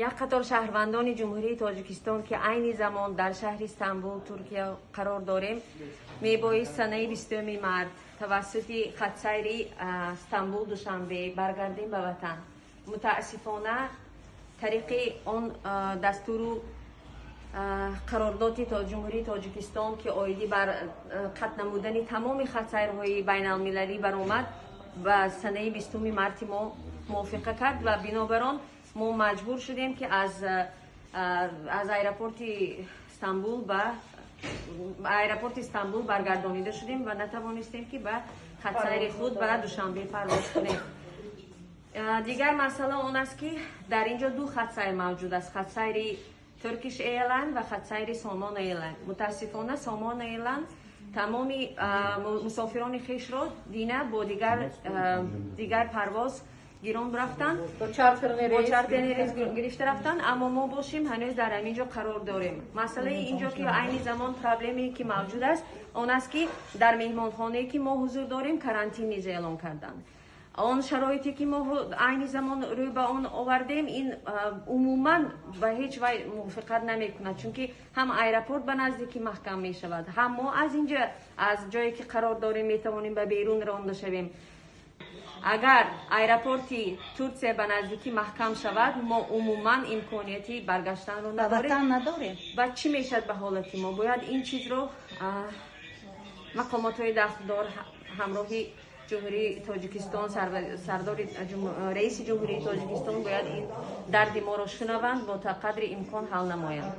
یک قطار شهروندان جمهوری تاجیکستان که عین زمان در شهر استانبول ترکیه قرار داریم میبایست سنه 20 مارس توسط خط سیری استانبول دوشنبه برگردیم به وطن. متاسفانه طریق آن دستور قرارداد جمهوری تاجیکستان که آیدی بر قطع نمودن تمام خط سیرهای بین المللی برآمد و سنه 20 مارس ما موافقه کرد و بنابراین ما مجبور شدیم که از ایرپورت استانبول برگردانیده شدیم و نتوانستیم که به خط سیر خود به دوشنبه پرواز کنیم. دیگر مسئله آن است که در اینجا دو خط سیر موجود است، خط سیر ترکیش ایرلاین و خط سیر سامان ایرلاین. متاسفانه سامان ایرلاین تمام مسافران خویش را دینه با دیگر پرواز گیران رفتن، با چارتر ریز گرفته رفتن، اما ما باشیم هنوز در همینجا قرار داریم. مسئله اینجا که عین زمان پرابلمی که موجود است آن است که در مهمانخانه که ما حضور داریم کرانتین نیز اعلام کردن. آن شرایطی که ما عین زمان روی به آن آوردیم این عموما به هیچ وجه موافقت نمیکنه، چون که هم ایرپورت به نزدیکی محکم می شود، هم ما از اینجا از جایی که قرار داریم می توانیم به بیرون رانده شویم. اگر ایرپورتی ترکیه به نزدیکی محکم شود ما عموما امکانیتی برگشتن رو نداریم. و چی میشد به حالتی ما؟ باید این چیز رو مقامات های دستدار همراهی جمهوری تاجیکستان سردار رئیس جمهوری تاجیکستان باید این درد ما را شنوند و تا قدر امکان حل نمایند.